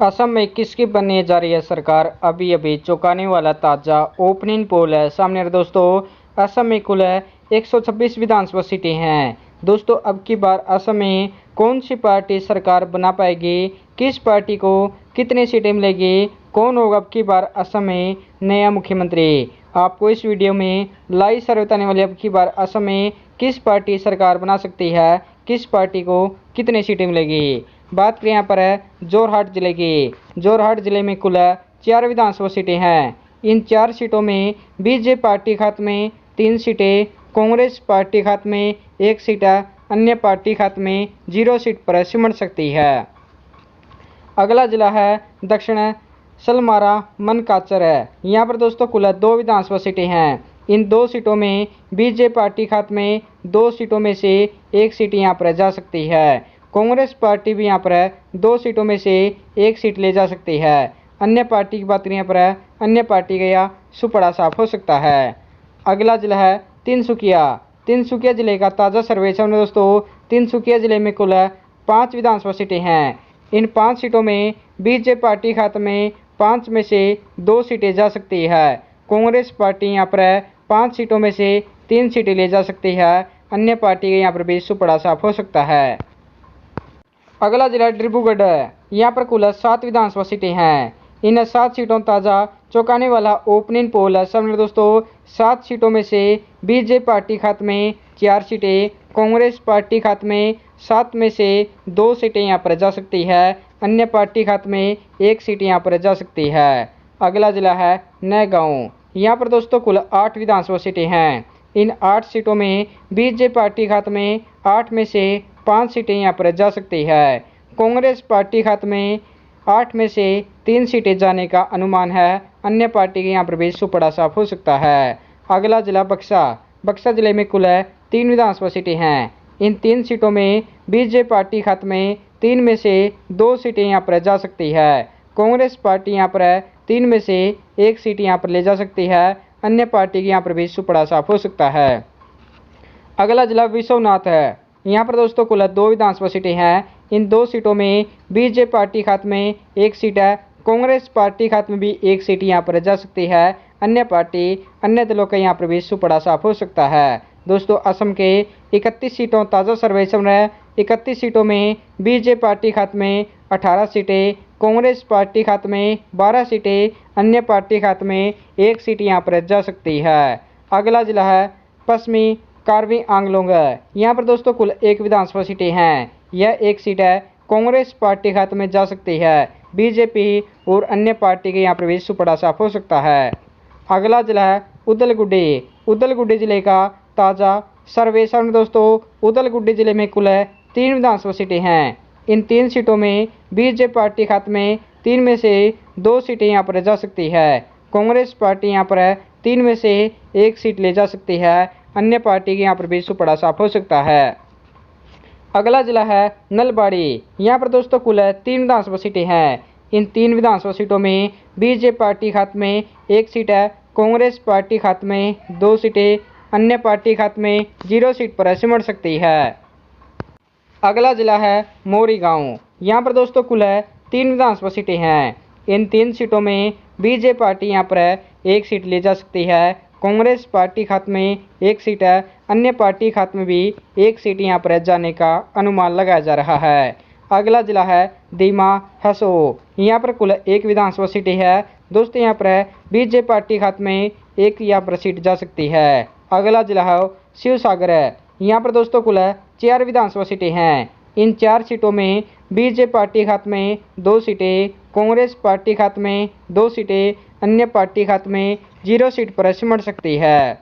असम में किसकी बनने जा रही है सरकार, अभी अभी चौंकाने वाला ताज़ा ओपनिंग पोल है सामने आ रहा है दोस्तों। असम में कुल 126 विधानसभा सीटें हैं दोस्तों। अब की बार असम में कौन सी पार्टी सरकार बना पाएगी, किस पार्टी को कितनी सीटें मिलेगी, कौन होगा अब की बार असम में नया मुख्यमंत्री। आपको इस वीडियो में लाइव सर्वे बताने वाले अब की बार असम में किस पार्टी सरकार बना सकती है, किस पार्टी को कितनी सीटें मिलेगी। बात करें यहाँ पर जोरहाट जिले की। जोरहाट जिले में कुल 4 विधानसभा सीटें हैं। इन 4 सीटों में बीजेपी पार्टी खाते में 3 सीटें, कांग्रेस पार्टी खाते में 1 सीट, अन्य पार्टी खाते में 0 सीट पर सिमट सकती है। अगला जिला है दक्षिण सलमारा मनकाचर है। यहाँ पर दोस्तों कुल 2 विधानसभा सीटें हैं। इन 2 सीटों में बीजेपी पार्टी खाते में 2 सीटों में से 1 सीट यहाँ पर जा सकती है। कांग्रेस पार्टी भी यहाँ पर 2 सीटों में से 1 सीट ले जा सकती है। अन्य पार्टी की बात करें यहाँ पर अन्य पार्टी का यह सुपड़ा साफ हो सकता है। अगला जिला है तिनसुकिया। तिनसुकिया जिले का ताज़ा सर्वेक्षण में दोस्तों तिनसुकिया जिले में कुल 5 विधानसभा सीटें हैं। इन 5 सीटों में बीजेपी पार्टी खाते में 5 में से 2 सीटें जा सकती है। कांग्रेस पार्टी यहाँ पर 5 सीटों में से 3 सीटें ले जा सकती है। अन्य पार्टी का यहाँ पर भी सुपड़ा साफ हो सकता है। अगला जिला डिब्रूगढ़ है। यहाँ पर कुल 7 विधानसभा सीटें हैं। इन 7 सीटों ताज़ा चौंकाने वाला ओपनिंग पोल है सामने दोस्तों। 7 सीटों में से बीजेपी पार्टी खाते में 4 सीटें, कांग्रेस पार्टी खाते में 7 में से 2 सीटें यहाँ पर जा सकती है। अन्य पार्टी खाते में 1 सीट यहाँ पर जा सकती है। अगला जिला है नौगांव। यहाँ पर दोस्तों कुल 8 विधानसभा सीटें हैं। इन 8 सीटों में बीजेपी पार्टी खाते में 8 में से 5 सीटें यहाँ पर जा सकती है। कांग्रेस पार्टी खाते में 8 में से 3 सीटें जाने का अनुमान है। अन्य पार्टी के यहाँ पर भी सुपड़ा साफ हो सकता है। अगला जिला बक्सा। बक्सा जिले में कुल 3 विधानसभा सीटें हैं। इन 3 सीटों में बीजेपी पार्टी खाते में 3 में से 2 सीटें यहाँ पर जा सकती है। कांग्रेस पार्टी यहाँ पर 3 में से 1 सीट यहाँ पर ले जा सकती है। अन्य पार्टी के यहाँ पर भी सुपड़ा साफ हो सकता है। अगला जिला विश्वनाथ है। यहाँ पर दोस्तों कुल 2 विधानसभा सीटें हैं। इन 2 सीटों में बीजेपी पार्टी खाते में 1 सीट है, कांग्रेस पार्टी खाते में भी 1 सीट यहाँ पर जा सकती है। अन्य पार्टी अन्य दलों का यहाँ पर भी सुपड़ा साफ हो सकता है। दोस्तों असम के 31 सीटों ताज़ा सर्वेक्षण है। 31 सीटों में बीजेपी पार्टी खाते में 18 सीटें, कांग्रेस पार्टी खाते में 12 सीटें, अन्य पार्टी खाते में 1 सीट यहाँ पर जा सकती है। अगला जिला है पश्चिमी कार्बी आंगलोंग। यहाँ पर दोस्तों कुल 1 विधानसभा सीटें हैं। यह 1 सीट है, कांग्रेस पार्टी खाते में जा सकती है। बीजेपी और अन्य पार्टी के यहाँ पर भी सुपड़ा साफ हो सकता है। अगला जिला है उदलगुड्डी। उदलगुड्डी जिले का ताज़ा सर्वेक्षण दोस्तों उदलगुड्डी जिले में कुल 3 विधानसभा सीटें हैं। इन 3 सीटों में बीजेपी पार्टी खाते में 3 में से 2 सीटें यहाँ पर जा सकती है। कांग्रेस पार्टी यहाँ पर 3 में से 1 सीट ले जा सकती है। अन्य पार्टी के यहाँ पर भी सुपड़ा साफ हो सकता है। अगला जिला है नलबाड़ी। यहाँ पर दोस्तों कुल 3 विधानसभा सीटें हैं। इन 3 विधानसभा सीटों में बीजेपी पार्टी खाते में 1 सीट है, कांग्रेस पार्टी खाते में 2 सीटें, अन्य पार्टी खाते में 0 सीट पर सिमट सकती है। अगला जिला है मोरीगांव। यहाँ पर दोस्तों कुल 3 विधानसभा सीटें हैं। इन 3 सीटों में बीजेपी पार्टी यहाँ पर 1 सीट ले जा सकती है, कांग्रेस पार्टी खाते में 1 सीट है, अन्य पार्टी खाते में भी 1 सीट यहाँ पर जाने का अनुमान लगाया जा रहा है। अगला जिला है दीमा हसो। यहाँ पर कुल 1 विधानसभा सीटें है। दोस्तों यहाँ पर बीजेपी पार्टी खाते में 1 यहाँ पर सीट जा सकती है। अगला जिला है शिवसागर है। यहाँ पर दोस्तों कुल 4 विधानसभा सीटें हैं। इन 4 सीटों में बीजेपी पार्टी खाते में 2 सीटें, कांग्रेस पार्टी खाते में 2 सीटें, अन्य पार्टी खाते में 0 सीट पर सिमट सकती है।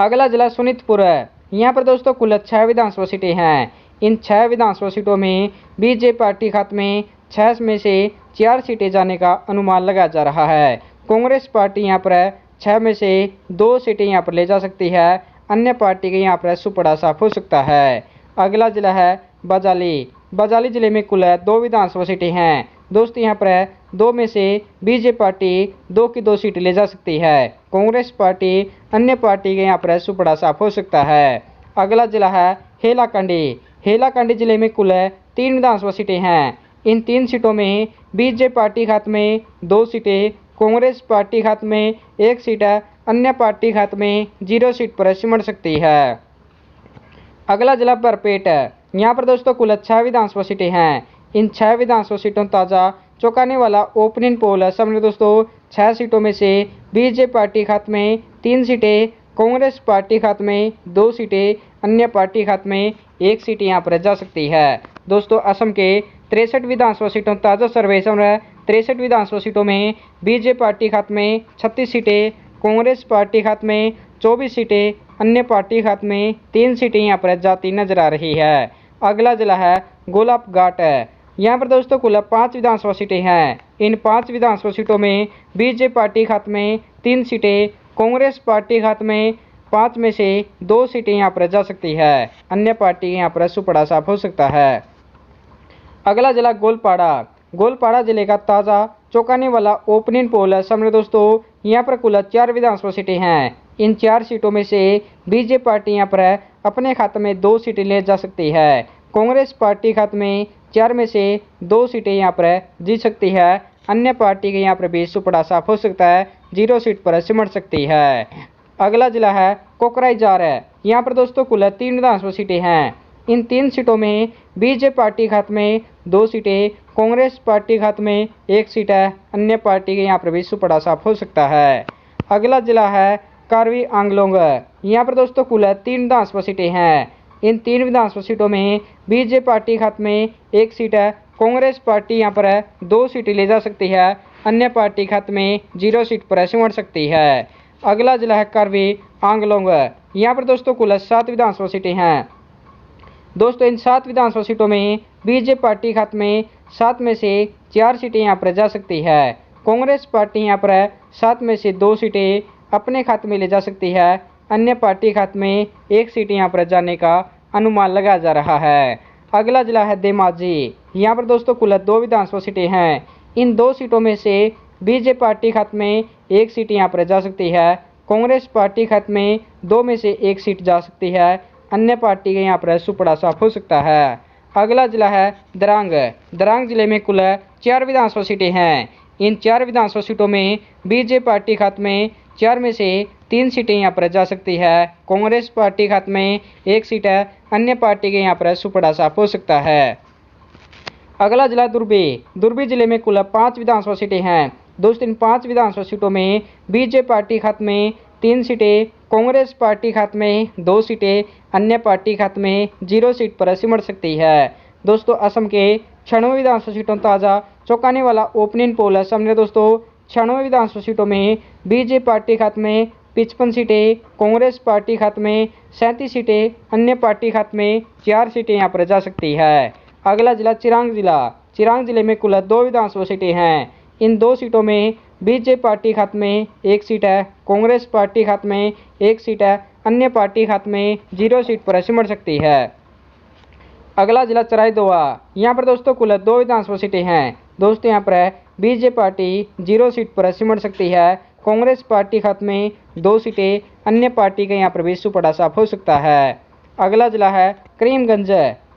अगला जिला सोनीतपुर है। यहाँ पर दोस्तों कुल 6 विधानसभा सीटें हैं। इन 6 विधानसभा सीटों में बीजेपी पार्टी खाते में 6 में से 4 सीटें जाने का अनुमान लगाया जा रहा है। कांग्रेस पार्टी यहाँ पर 6 में से 2 सीटें यहाँ पर ले जा सकती है। अन्य पार्टी के यहाँ पर सुपड़ा साफ हो सकता है। अगला जिला है बजाली। बजाली जिले में कुल 2 विधानसभा सीटें हैं। दोस्तों यहाँ पर 2 में से बीजेपी पार्टी 2 की 2 सीट ले जा सकती है। कांग्रेस पार्टी अन्य पार्टी के यहाँ पर सुपड़ा साफ हो सकता है। अगला जिला है हेलाकंडी। हेलाकंडी जिले में कुल 3 विधानसभा सीटें हैं। इन 3 सीटों में बीजेपी पार्टी खाते में 2 सीटें, कांग्रेस पार्टी खाते में 1 सीट है, अन्य पार्टी खाते में 0 सीट पर सिमट सकती है। अगला जिला बरपेट है। यहाँ पर दोस्तों कुल 6 विधानसभा सीटें हैं। इन 6 विधानसभा सीटों ताज़ा चौंकाने वाला ओपनिंग पोल है। सामने दोस्तों 6 सीटों में से बीजेपी पार्टी खाते में 3 सीटें, कांग्रेस पार्टी खाते में 2 सीटें, अन्य पार्टी खाते में 1 सीट यहाँ पर जा सकती है। दोस्तों असम के 63 विधानसभा सीटों ताज़ा सर्वे है। 63 विधानसभा सीटों में बीजेपी पार्टी खाते में 36 सीटें, कांग्रेस पार्टी खाते में 24 सीटें, अन्य पार्टी खाते में 3 सीटें यहाँ पर जाती नजर आ रही है। अगला जिला है गोलाघाट है। यहाँ पर दोस्तों कुल 5 विधानसभा सीटें हैं। इन 5 विधानसभा सीटों में बीजेपी पार्टी खाते में 3 सीटें, कांग्रेस पार्टी खाते में 5 में से 2 सीटें यहाँ पर जा सकती है, अन्य पार्टी यहाँ पर सुपड़ा साफ हो सकता है। अगला जिला गोलपाड़ा। गोलपाड़ा जिले का ताज़ा चौंकाने वाला ओपनिंग पोल है। सामने दोस्तों यहाँ पर कुल 4 विधानसभा सीटें हैं। इन 4 सीटों में से बीजेपी पार्टी यहाँ पर अपने खाते में 2 सीटें ले जा सकती है, कांग्रेस पार्टी खाते में 4 में से 2 सीटें यहाँ पर जीत सकती है, अन्य पार्टी के यहाँ पर भी सुपड़ा साफ हो सकता है, 0 सीट पर सिमट सकती है। अगला जिला है कोकराझार है। यहाँ पर दोस्तों कुल 3 विधानसभा सीटें हैं। इन 3 सीटों में बीजेपी पार्टी खाते में 2 सीटें, कांग्रेस पार्टी खाते में 1 सीट है, अन्य पार्टी के यहाँ पर भी सुपड़ा साफ हो सकता है। अगला जिला है कार्बी आंगलोंग। यहाँ पर दोस्तों कुल 3 विधानसभा सीटें हैं। इन 3 विधानसभा सीटों में बीजेपी पार्टी खाते में 1 सीट है, कांग्रेस पार्टी यहाँ पर 2 सीटें ले जा सकती है, अन्य पार्टी खाते में 0 सीट पर सिमट सकती है। अगला जिला है कार्बी आंगलोंग। यहाँ पर दोस्तों कुल 7 विधानसभा सीटें हैं। दोस्तों इन 7 विधानसभा सीटों में बीजेपी पार्टी खाते में 7 में से 4 सीटें यहाँ पर जा सकती है, कांग्रेस पार्टी यहाँ पर 7 में से 2 सीटें अपने खाते में ले जा सकती है, अन्य पार्टी खाते में 1 सीट यहाँ पर जाने का अनुमान लगाया जा रहा है। अगला जिला है धेमाजी। यहाँ पर दोस्तों कुल 2 विधानसभा सीटें हैं। इन 2 सीटों में से बीजेपी पार्टी खाते में 1 सीट यहाँ पर जा सकती है, कांग्रेस पार्टी खाते में 2 में से 1 सीट जा सकती है, अन्य पार्टी के यहाँ पर सुपड़ा साफ हो सकता है। अगला जिला है दरंग। दरंग जिले में कुल 4 विधानसभा सीटें हैं। इन 4 विधानसभा सीटों में बीजेपी पार्टी खाते में 4 में से 3 सीटें यहाँ पर जा सकती है, कांग्रेस पार्टी खाते में 1 सीट है, अन्य पार्टी के यहाँ पर सुपड़ा साफ हो सकता है। अगला जिला दुर्बी। दुर्बी जिले में कुल 5 विधानसभा सीटें हैं। दोस्तों इन 5 विधानसभा सीटों में बीजेपी पार्टी खाते में 3 सीटें, कांग्रेस पार्टी खाते में 2 सीटें, अन्य पार्टी खाते में 0 सीट पर सिमट सकती है। दोस्तों असम के 96 विधानसभा सीटों ताज़ा चौंकाने वाला ओपनिंग पोल है। सामने दोस्तों 96 विधानसभा सीटों में बीजेपी पार्टी खाते में 55 सीटें, कांग्रेस पार्टी खाते में 37 सीटें, अन्य पार्टी खाते में 4 सीटें यहाँ पर जा सकती है। अगला जिला चिरांग जिला। चिरांग जिले में कुल 2 विधानसभा सीटें हैं। इन 2 सीटों में बीजेपी पार्टी खाते में 1 सीट है, कांग्रेस पार्टी खाते में 1 सीट है, अन्य पार्टी खाते में 0 सीट पर सिमट सकती है। अगला जिला चराईदोआ। यहाँ पर दोस्तों कुल 2 विधानसभा सीटें हैं। दोस्तों यहाँ पर बीजेपी पार्टी 0 सीट पर सिमट सकती है, कांग्रेस पार्टी खाते में 2 सीटें, अन्य पार्टी के यहाँ पर भी सुपड़ा साफ हो सकता है। अगला जिला है करीमगंज।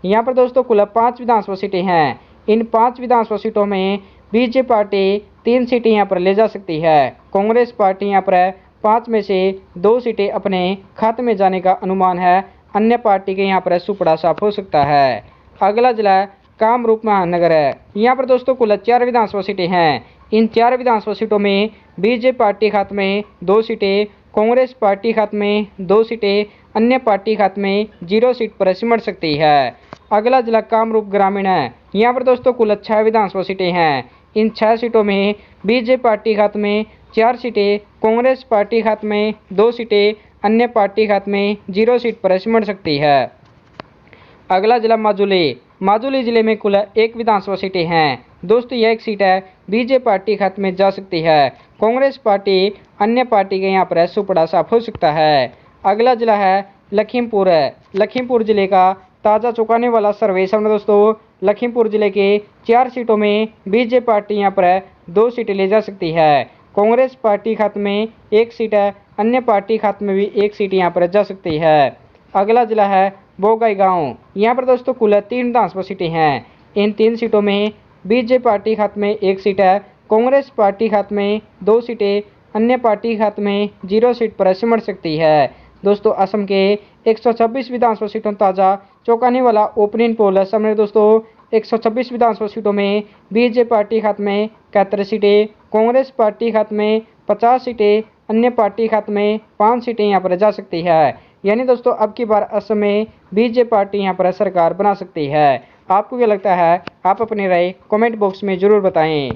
यहाँ पर दोस्तों कुल 5 विधानसभा सीटें हैं। इन 5 विधानसभा सीटों में बीजेपी पार्टी 3 सीटें यहाँ पर ले जा सकती है, कांग्रेस पार्टी यहाँ पर 5 में से 2 सीटें अपने खाते में जाने का अनुमान है, अन्य पार्टी के यहाँ पर सुपड़ा साफ हो सकता है। अगला जिला कामरूप महानगर है। यहाँ पर दोस्तों कुल 4 विधानसभा सीटें हैं। इन 4 विधानसभा सीटों में बीजेपी पार्टी खाते में 2 सीटें, कांग्रेस पार्टी खाते में 2 सीटें, अन्य पार्टी खाते में 0 सीट पर सिमट सकती है। अगला जिला कामरूप ग्रामीण है। यहाँ पर दोस्तों कुल 6 विधानसभा सीटें हैं। इन 6 सीटों में बीजेपी पार्टी खाते में 4 सीटें, कांग्रेस पार्टी खाते में 2 सीटें, अन्य पार्टी खाते में 0 सीट पर सिमट सकती है। अगला जिला माजुली। माजुली जिले में कुल 1 विधानसभा सीटें हैं। दोस्तों यह 1 सीट है बीजेपी पार्टी खाते में जा सकती है, कांग्रेस पार्टी अन्य पार्टी के यहाँ पर सुपड़ा साफ हो सकता है। अगला जिला है लखीमपुर है। लखीमपुर जिले का ताज़ा चौंकाने वाला सर्वे सामने दोस्तों लखीमपुर जिले के 4 सीटों में बीजेपी पार्टी यहाँ पर 2 सीटें ले जा सकती है, कांग्रेस पार्टी खाते में 1 सीट है, अन्य पार्टी खाते में भी 1 सीट यहाँ पर जा सकती है। अगला जिला है बोगाई गांव। यहाँ पर दोस्तों कुल 3 विधानसभा सीटें हैं। इन 3 सीटों में बीजेपी पार्टी खाते में 1 सीट है, कांग्रेस पार्टी खाते में 2 सीटें, अन्य पार्टी खाते में 0 सीट पर सिमट सकती है। दोस्तों असम के 126 विधानसभा सीटों ताज़ा चौंकाने वाला ओपिनियन पोल है सामने दोस्तों। 126 विधानसभा सीटों में बीजेपी पार्टी खाते में 71 सीटें, कांग्रेस पार्टी खाते में 50 सीटें, अन्य पार्टी खाते में 5 सीटें यहाँ पर जा सकती है। यानी दोस्तों अब की बार असम में बीजेपी पार्टी यहाँ पर सरकार बना सकती है। आपको क्या लगता है? आप अपनी राय कमेंट बॉक्स में ज़रूर बताएं।